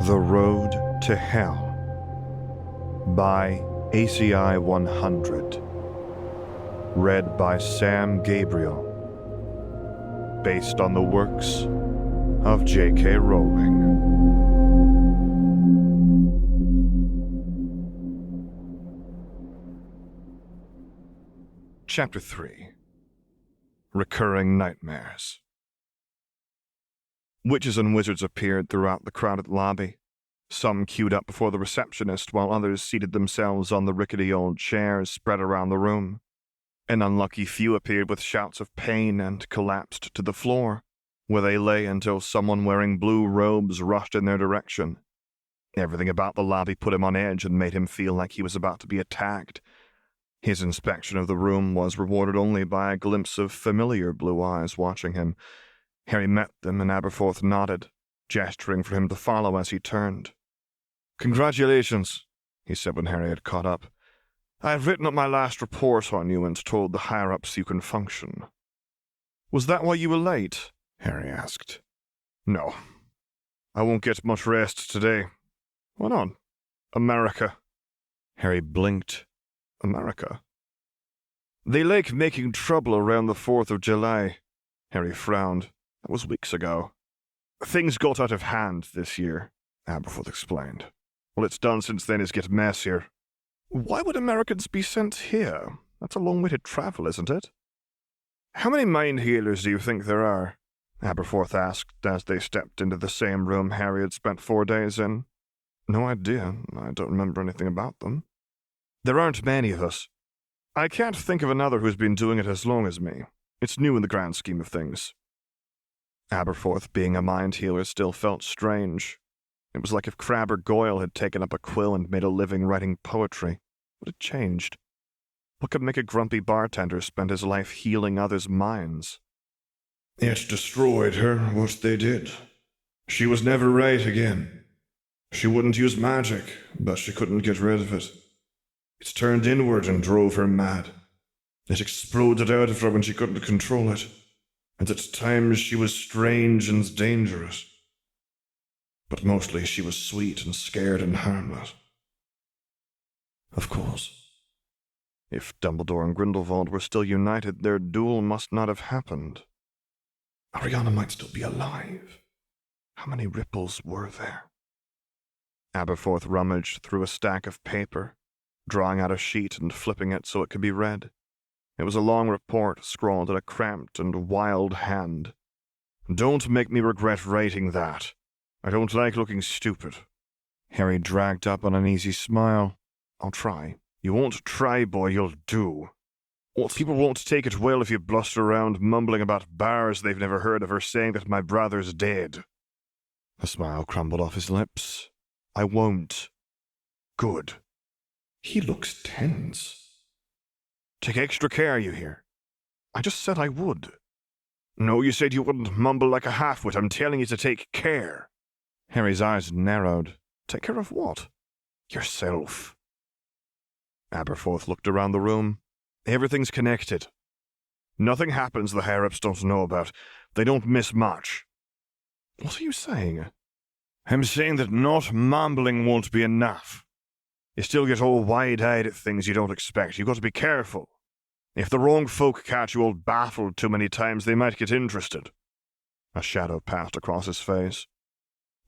The Road to Hell by ACI 100. Read by Sam Gabriel. Based on the works of J.K. Rowling. Chapter 3. Recurring Nightmares. Witches and wizards appeared throughout the crowded lobby, some queued up before the receptionist while others seated themselves on the rickety old chairs spread around the room. An unlucky few appeared with shouts of pain and collapsed to the floor, where they lay until someone wearing blue robes rushed in their direction. Everything about the lobby put him on edge and made him feel like he was about to be attacked. His inspection of the room was rewarded only by a glimpse of familiar blue eyes watching him. Harry met them, and Aberforth nodded, gesturing for him to follow as he turned. "Congratulations," he said when Harry had caught up. "I have written up my last report on you and told the higher-ups you can function." "Was that why you were late?" Harry asked. "No. I won't get much rest today." "Why not?" "America." Harry blinked. "America?" "They like making trouble around the 4th of July. Harry frowned. That was weeks ago. "Things got out of hand this year," Aberforth explained. "All it's done since then is get messier." "Why would Americans be sent here? That's a long way to travel, isn't it?" "How many mind healers do you think there are?" Aberforth asked as they stepped into the same room Harry had spent 4 days in. "No idea. I don't remember anything about them." "There aren't many of us. I can't think of another who's been doing it as long as me. It's new in the grand scheme of things." Aberforth, being a mind healer, still felt strange. It was like if Crabber Goyle had taken up a quill and made a living writing poetry. What had changed? What could make a grumpy bartender spend his life healing others' minds? "It destroyed her, what they did. She was never right again. She wouldn't use magic, but she couldn't get rid of it. It turned inward and drove her mad. It exploded out of her when she couldn't control it. And at times she was strange and dangerous. But mostly she was sweet and scared and harmless." Of course. If Dumbledore and Grindelwald were still united, their duel must not have happened. Ariana might still be alive. How many ripples were there? Aberforth rummaged through a stack of paper, drawing out a sheet and flipping it so it could be read. It was a long report scrawled in a cramped and wild hand. "Don't make me regret writing that. I don't like looking stupid." Harry dragged up an uneasy smile. "I'll try." "You won't try, boy, you'll do. People won't take it well if you bluster around mumbling about bars they've never heard of or saying that my brother's dead." A smile crumbled off his lips. "I won't." "Good." He looks tense. "Take extra care, you hear?" "I just said I would." "No, you said you wouldn't mumble like a half-wit. I'm telling you to take care." Harry's eyes narrowed. "Take care of what?" "Yourself." Aberforth looked around the room. "Everything's connected. Nothing happens the higher-ups don't know about. They don't miss much." "What are you saying?" "I'm saying that not mumbling won't be enough. You still get all wide-eyed at things you don't expect. You've got to be careful. If the wrong folk catch you all baffled too many times, they might get interested." A shadow passed across his face.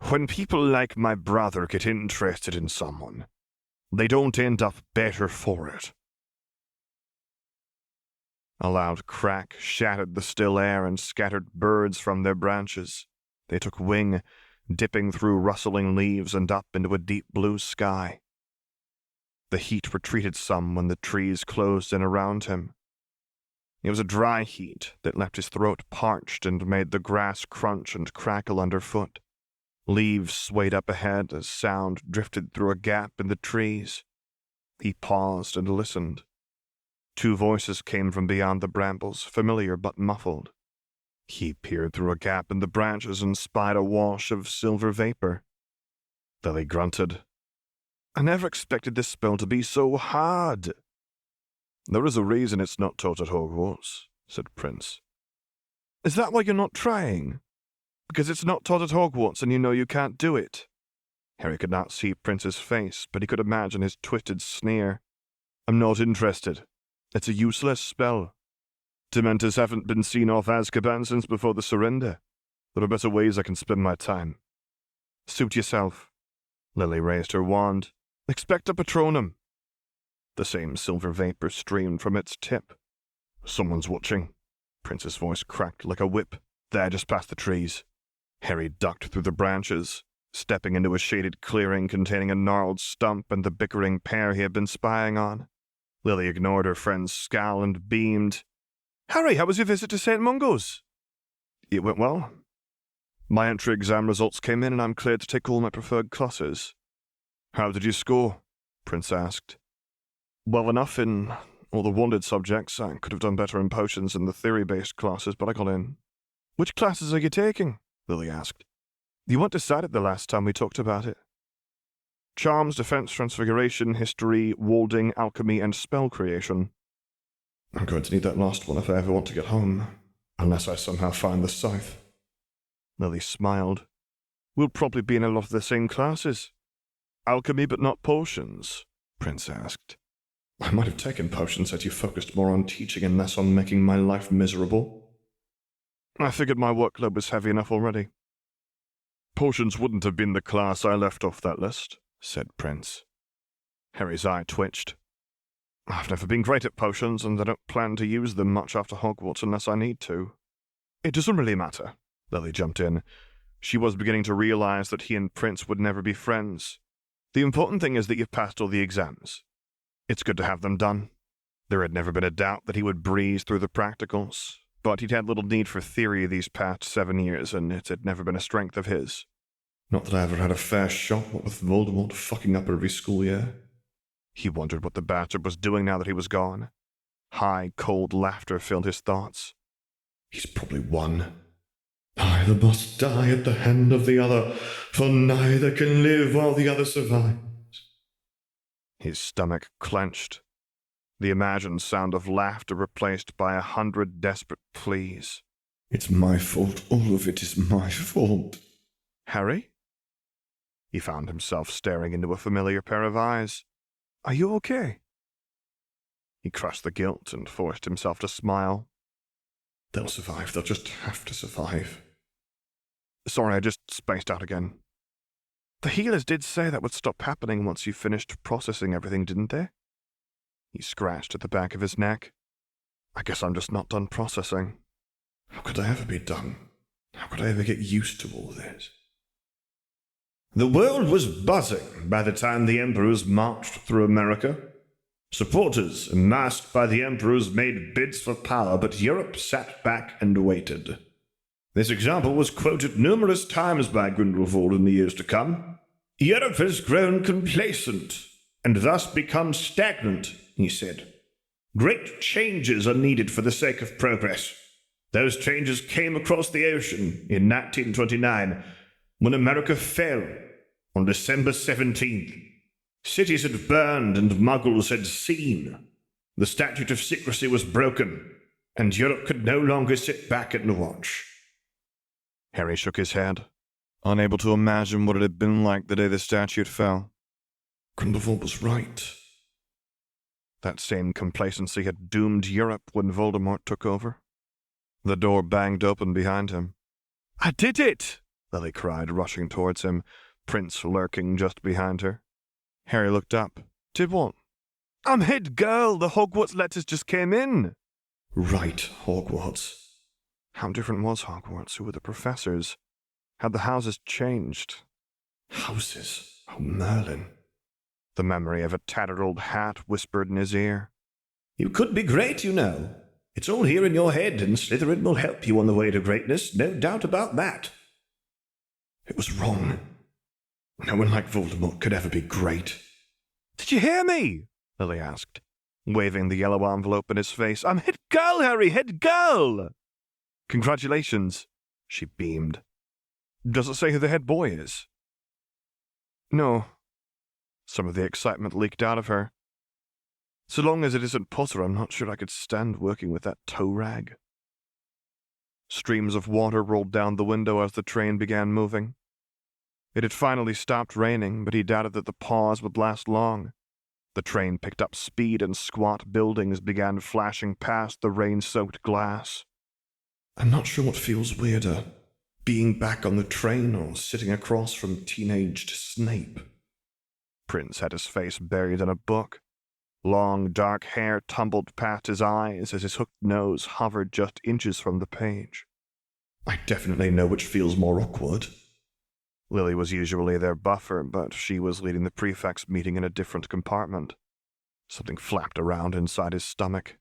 "When people like my brother get interested in someone, they don't end up better for it." A loud crack shattered the still air and scattered birds from their branches. They took wing, dipping through rustling leaves and up into a deep blue sky. The heat retreated some when the trees closed in around him. It was a dry heat that left his throat parched and made the grass crunch and crackle underfoot. Leaves swayed up ahead as sound drifted through a gap in the trees. He paused and listened. 2 voices came from beyond the brambles, familiar but muffled. He peered through a gap in the branches and spied a wash of silver vapor. Lily grunted. "I never expected this spell to be so hard." "There is a reason it's not taught at Hogwarts," said Prince. "Is that why you're not trying? Because it's not taught at Hogwarts and you know you can't do it?" Harry could not see Prince's face, but he could imagine his twisted sneer. I'm not interested. It's a useless spell. Dementors haven't been seen off Azkaban since before the surrender. There are better ways I can spend my time. Suit yourself. Lily raised her wand. Expecto Patronum. The same silver vapor streamed from its tip. Someone's watching. Prince's voice cracked like a whip. There, just past the trees. Harry ducked through the branches, stepping into a shaded clearing containing a gnarled stump and the bickering pair he had been spying on. Lily ignored her friend's scowl and beamed. Harry, how was your visit to St. Mungo's? It went well. My entry exam results came in and I'm cleared to take all my preferred classes. How did you score? Prince asked. Well enough in all the wanted subjects. I could have done better in potions and the theory-based classes, but I got in. Which classes are you taking? Lily asked. You weren't decided the last time we talked about it. Charms, defense, transfiguration, history, warding, alchemy, and spell creation. I'm going to need that last one if I ever want to get home, unless I somehow find the scythe. Lily smiled. We'll probably be in a lot of the same classes. Alchemy but not potions? Prince asked. I might have taken potions had you focused more on teaching and less on making my life miserable. I figured my workload was heavy enough already. Potions wouldn't have been the class I left off that list, said Prince. Harry's eye twitched. I've never been great at potions, and I don't plan to use them much after Hogwarts unless I need to. It doesn't really matter, Lily jumped in. She was beginning to realize that he and Prince would never be friends. The important thing is that you've passed all the exams. It's good to have them done. There had never been a doubt that he would breeze through the practicals, but he'd had little need for theory these past 7 years, and it had never been a strength of his. Not that I ever had a fair shot, what with Voldemort fucking up every school year. He wondered what the bastard was doing now that he was gone. High, cold laughter filled his thoughts. He's probably won. Either must die at the hand of the other, for neither can live while the other survives. His stomach clenched. The imagined sound of laughter replaced by 100 desperate pleas. It's my fault. All of it is my fault. Harry? He found himself staring into a familiar pair of eyes. Are you okay? He crushed the guilt and forced himself to smile. They'll survive. They'll just have to survive. Sorry, I just spaced out again. The healers did say that would stop happening once you finished processing everything, didn't they? He scratched at the back of his neck. I guess I'm just not done processing. How could I ever be done? How could I ever get used to all this? The world was buzzing by the time the emperors marched through America. Supporters, masked by the emperors, made bids for power, but Europe sat back and waited. This example was quoted numerous times by Grindelwald in the years to come. Europe has grown complacent, and thus become stagnant, he said. Great changes are needed for the sake of progress. Those changes came across the ocean in 1929, when America fell on December 17th. Cities had burned and muggles had seen. The statute of secrecy was broken, and Europe could no longer sit back and watch. Harry shook his head, unable to imagine what it had been like the day the statute fell. Grindelwald was right. That same complacency had doomed Europe when Voldemort took over. The door banged open behind him. I did it! Lily cried, rushing towards him, Prince lurking just behind her. Harry looked up. Did what? I'm head girl! The Hogwarts letters just came in! Right, Hogwarts. How different was Hogwarts? Who were the professors? Had the houses changed? Houses? Oh, Merlin. The memory of a tattered old hat whispered in his ear. You could be great, you know. It's all here in your head, and Slytherin will help you on the way to greatness, no doubt about that. It was wrong. No one like Voldemort could ever be great. Did you hear me? Lily asked, waving the yellow envelope in his face. I'm head girl, Harry, head girl! Congratulations, she beamed. Does it say who the head boy is? No. Some of the excitement leaked out of her. So long as it isn't Potter, I'm not sure I could stand working with that tow rag. Streams of water rolled down the window as the train began moving. It had finally stopped raining, but he doubted that the pause would last long. The train picked up speed and squat buildings began flashing past the rain-soaked glass. I'm not sure what feels weirder, being back on the train or sitting across from teenaged Snape. Prince had his face buried in a book. Long, dark hair tumbled past his eyes as his hooked nose hovered just inches from the page. I definitely know which feels more awkward. Lily was usually their buffer, but she was leading the prefect's meeting in a different compartment. Something flapped around inside his stomach.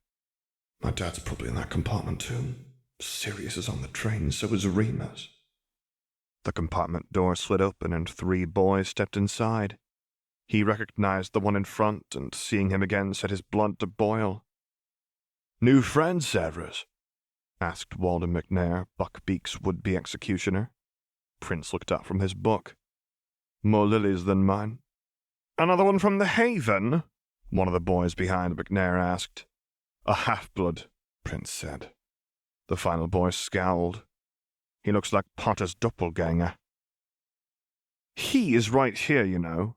My dad's probably in that compartment too. Sirius is on the train, so is Remus. The compartment door slid open and 3 boys stepped inside. He recognized the one in front, and seeing him again set his blood to boil. "New friend, Severus?" asked Walden McNair, Buckbeak's would-be executioner. Prince looked up from his book. "More lilies than mine." "Another one from the Haven?" one of the boys behind McNair asked. "A half-blood," Prince said. The final boy scowled. "He looks like Potter's doppelganger." "He is right here, you know."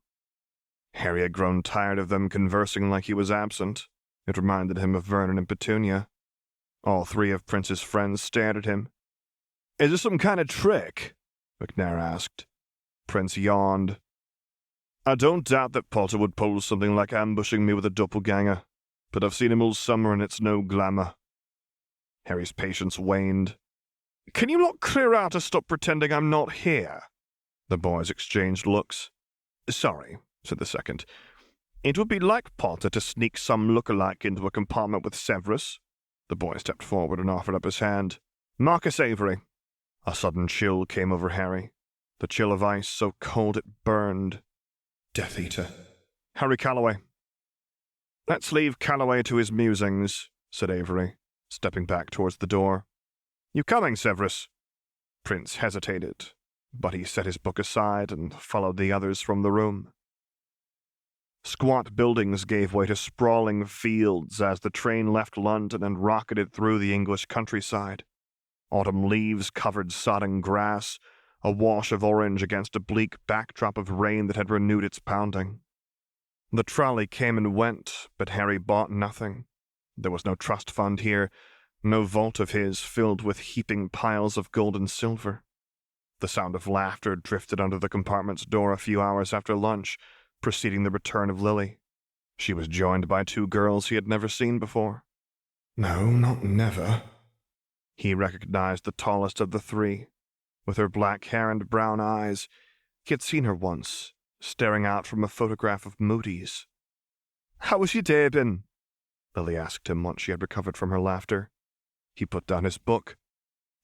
Harry had grown tired of them conversing like he was absent. It reminded him of Vernon and Petunia. All 3 of Prince's friends stared at him. "Is this some kind of trick?" McNair asked. Prince yawned. "I don't doubt that Potter would pull something like ambushing me with a doppelganger, but I've seen him all summer and it's no glamour." Harry's patience waned. "Can you lot clear out to stop pretending I'm not here?" The boys exchanged looks. "Sorry," said the second. "It would be like Potter to sneak some look-alike into a compartment with Severus." The boy stepped forward and offered up his hand. "Marcus Avery." A sudden chill came over Harry, the chill of ice so cold it burned. Death Eater. "Harry Calloway." "Let's leave Calloway to his musings," said Avery, stepping back towards the door. "You coming, Severus?" Prince hesitated, but he set his book aside and followed the others from the room. Squat buildings gave way to sprawling fields as the train left London and rocketed through the English countryside. Autumn leaves covered sodden grass, a wash of orange against a bleak backdrop of rain that had renewed its pounding. The trolley came and went, but Harry bought nothing. There was no trust fund here, no vault of his filled with heaping piles of gold and silver. The sound of laughter drifted under the compartment's door a few hours after lunch, preceding the return of Lily. She was joined by 2 girls he had never seen before. No, not never. He recognized the tallest of the 3. With her black hair and brown eyes, he had seen her once, staring out from a photograph of Moody's. "How was your day been?" Lily asked him once she had recovered from her laughter. He put down his book.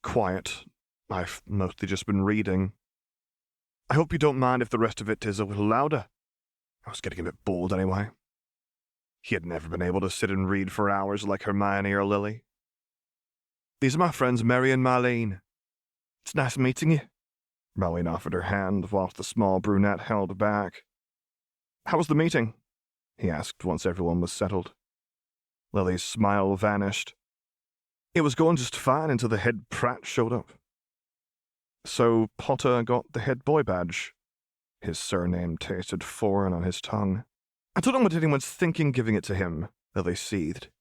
"Quiet. I've mostly just been reading. I hope you don't mind if the rest of it is a little louder. I was getting a bit bored anyway." He had never been able to sit and read for hours like Hermione or Lily. "These are my friends Mary and Marlene. It's nice meeting you." Marlene offered her hand whilst the small brunette held back. "How was the meeting?" he asked once everyone was settled. Lily's smile vanished. "It was going just fine until the head prat showed up." "So Potter got the head boy badge?" His surname tasted foreign on his tongue. "I don't know what anyone's thinking giving it to him," Lily seethed.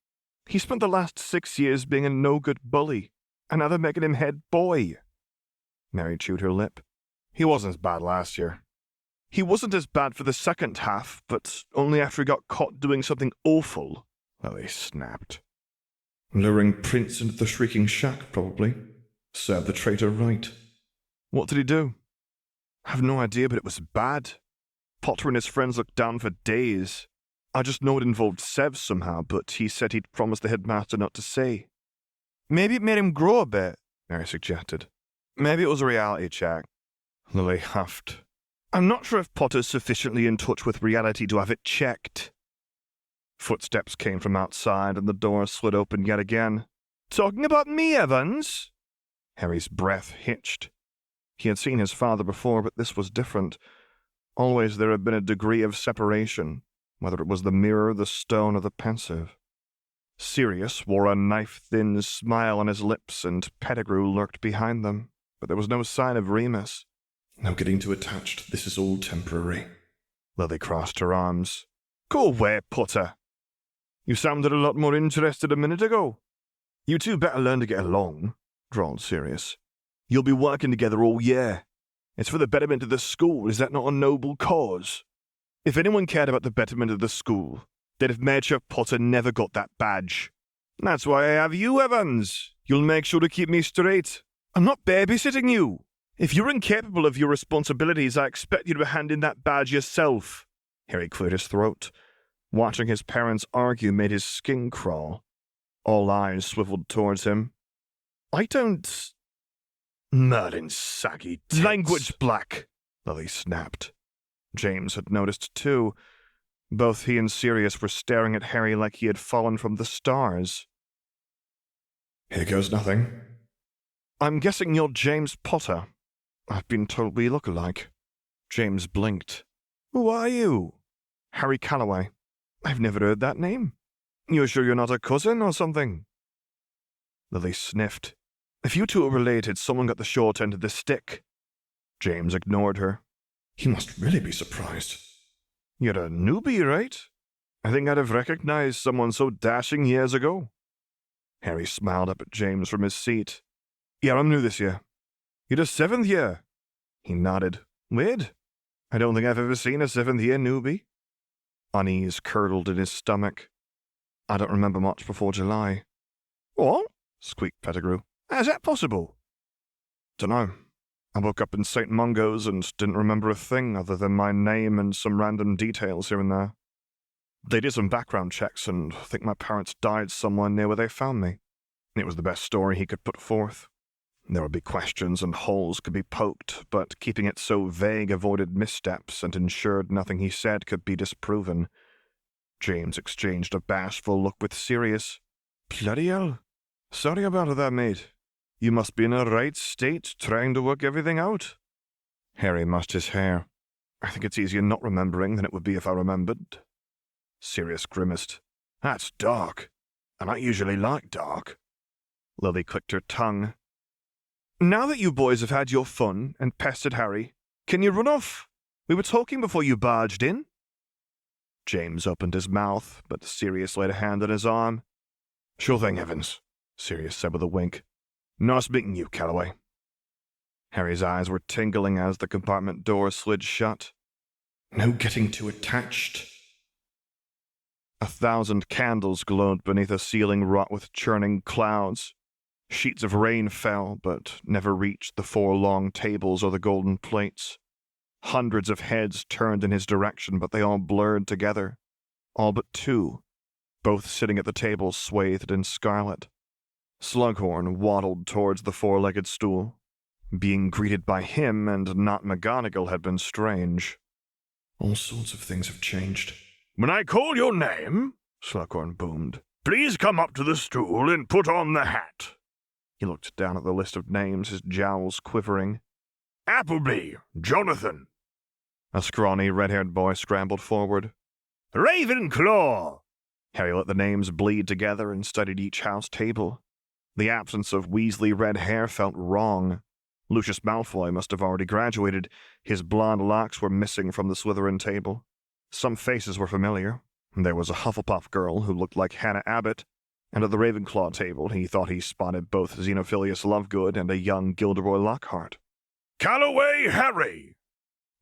"He spent the last 6 years being a no-good bully, and now they're making him head boy." Mary chewed her lip. "He wasn't as bad last year." "He wasn't as bad for the second half, but only after he got caught doing something awful," Lily snapped. Luring Prince into the Shrieking Shack, probably. Served the traitor right. "What did he do?" "I have no idea, but it was bad. Potter and his friends looked down for days. I just know it involved Sev somehow, but he said he'd promised the headmaster not to say." "Maybe it made him grow a bit," Mary suggested. "Maybe it was a reality check." Lily huffed. "I'm not sure if Potter's sufficiently in touch with reality to have it checked." Footsteps came from outside and the door slid open yet again. "Talking about me, Evans?" Harry's breath hitched. He had seen his father before, but this was different. Always there had been a degree of separation, whether it was the mirror, the stone, or the pensive. Sirius wore a knife-thin smile on his lips, and Pettigrew lurked behind them, but there was no sign of Remus. No getting too attached. This is all temporary. Lily crossed her arms. Go away, Potter. You sounded a lot more interested a minute ago. You two better learn to get along, drawled Sirius. You'll be working together all year. It's for the betterment of the school. Is that not a noble cause? If anyone cared about the betterment of the school, they'd have made sure Potter never got that badge. That's why I have you, Evans. You'll make sure to keep me straight. I'm not babysitting you. If you're incapable of your responsibilities, I expect you to hand in that badge yourself. Harry cleared his throat. Watching his parents argue made his skin crawl. All eyes swiveled towards him. I don't... Merlin saggy tits. Language, Black, Lily snapped. James had noticed too. Both he and Sirius were staring at Harry like he had fallen from the stars. Here goes nothing. I'm guessing you're James Potter. I've been told we look alike. James blinked. Who are you? Harry Calloway. I've never heard that name. You're sure you're not a cousin or something? Lily sniffed. If you two are related, someone got the short end of the stick. James ignored her. He must really be surprised. You're a newbie, right? I think I'd have recognized someone so dashing years ago. Harry smiled up at James from his seat. Yeah, I'm new this year. You're a 7th year. He nodded. Weird. I don't think I've ever seen a 7th year newbie. Unease curdled in his stomach. I don't remember much before July. What? Squeaked Pettigrew. How's that possible? Dunno. I woke up in St. Mungo's and didn't remember a thing other than my name and some random details here and there. They did some background checks and think my parents died somewhere near where they found me. It was the best story he could put forth. There would be questions and holes could be poked, but keeping it so vague avoided missteps and ensured nothing he said could be disproven. James exchanged a bashful look with Sirius. Bloody hell. Sorry about that, mate. You must be in a right state trying to work everything out. Harry mussed his hair. I think it's easier not remembering than it would be if I remembered. Sirius grimaced. That's dark, and I usually like dark. Lily clicked her tongue. Now that you boys have had your fun and pestered Harry, can you run off? We were talking before you barged in. James opened his mouth, but Sirius laid a hand on his arm. Sure thing, Evans, Sirius said with a wink. Nice meeting you, Calloway. Harry's eyes were tingling as the compartment door slid shut. No getting too attached. 1,000 candles glowed beneath a ceiling wrought with churning clouds. Sheets of rain fell, but never reached the 4 long tables or the golden plates. Hundreds of heads turned in his direction, but they all blurred together. All but 2, both sitting at the table swathed in scarlet. Slughorn waddled towards the 4-legged stool. Being greeted by him and not McGonagall had been strange. All sorts of things have changed. When I call your name, Slughorn boomed, please come up to the stool and put on the hat. He looked down at the list of names, his jowls quivering. Appleby, Jonathan. A scrawny, red-haired boy scrambled forward. Ravenclaw! Harry let the names bleed together and studied each house table. The absence of Weasley red hair felt wrong. Lucius Malfoy must have already graduated. His blonde locks were missing from the Slytherin table. Some faces were familiar. There was a Hufflepuff girl who looked like Hannah Abbott, and at the Ravenclaw table he thought he spotted both Xenophilius Lovegood and a young Gilderoy Lockhart. Calloway Harry!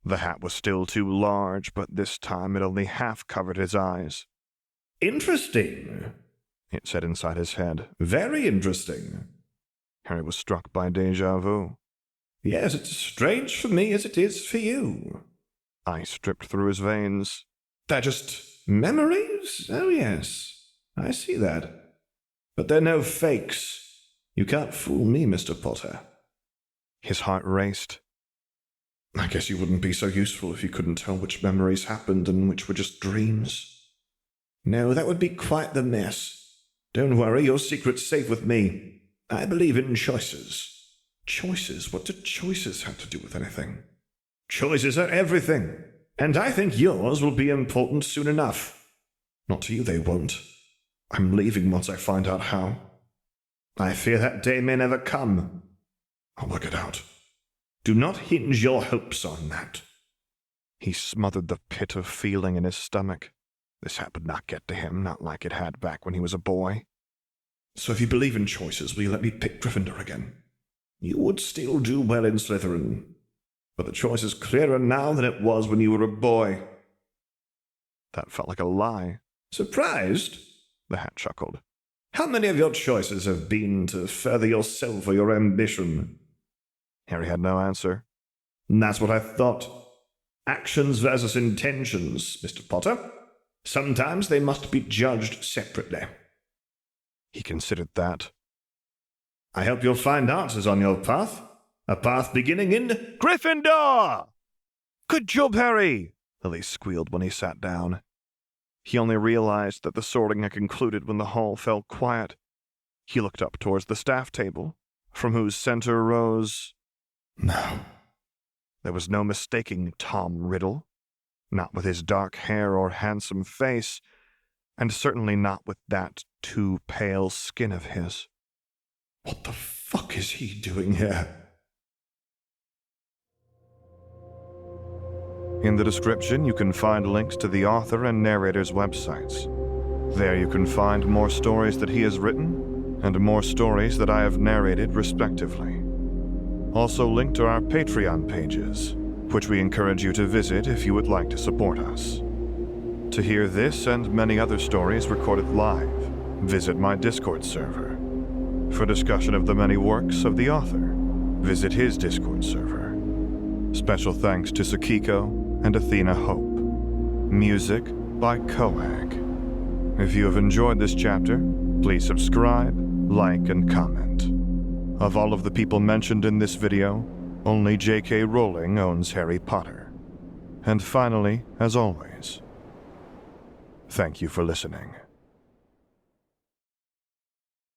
The hat was still too large, but this time it only half covered his eyes. Interesting, it said inside his head. Very interesting. Harry was struck by déjà vu. Yes, it's as strange for me as it is for you. Ice dripped through his veins. They're just memories? Oh, yes. I see that. But they're no fakes. You can't fool me, Mr. Potter. His heart raced. I guess you wouldn't be so useful if you couldn't tell which memories happened and which were just dreams. No, that would be quite the mess. Don't worry, your secret's safe with me. I believe in choices. Choices? What do choices have to do with anything? Choices are everything. And I think yours will be important soon enough. Not to you, they won't. I'm leaving once I find out how. I fear that day may never come. I'll work it out. Do not hinge your hopes on that. He smothered the pit of feeling in his stomach. This hat would not get to him, not like it had back when he was a boy. So if you believe in choices, will you let me pick Gryffindor again? You would still do well in Slytherin, but the choice is clearer now than it was when you were a boy. That felt like a lie. Surprised? The hat chuckled. How many of your choices have been to further yourself or your ambition? Harry had no answer. That's what I thought. Actions versus intentions, Mr. Potter. Sometimes they must be judged separately. He considered that. I hope you'll find answers on your path. A path beginning in Gryffindor! Good job, Harry! Lily squealed when he sat down. He only realized that the sorting had concluded when the hall fell quiet. He looked up towards the staff table, from whose center rose... No. There was no mistaking Tom Riddle, not with his dark hair or handsome face, and certainly not with that too pale skin of his. What the fuck is he doing here? In the description, you can find links to the author and narrator's websites. There you can find more stories that he has written, and more stories that I have narrated respectively. Also linked are our Patreon pages, which we encourage you to visit if you would like to support us. To hear this and many other stories recorded live, visit my Discord server. For discussion of the many works of the author, visit his Discord server. Special thanks to Sakiko and Athena Hope. Music by Coag. If you have enjoyed this chapter, please subscribe, like, and comment. Of all of the people mentioned in this video, only J.K. Rowling owns Harry Potter. And finally, as always, thank you for listening.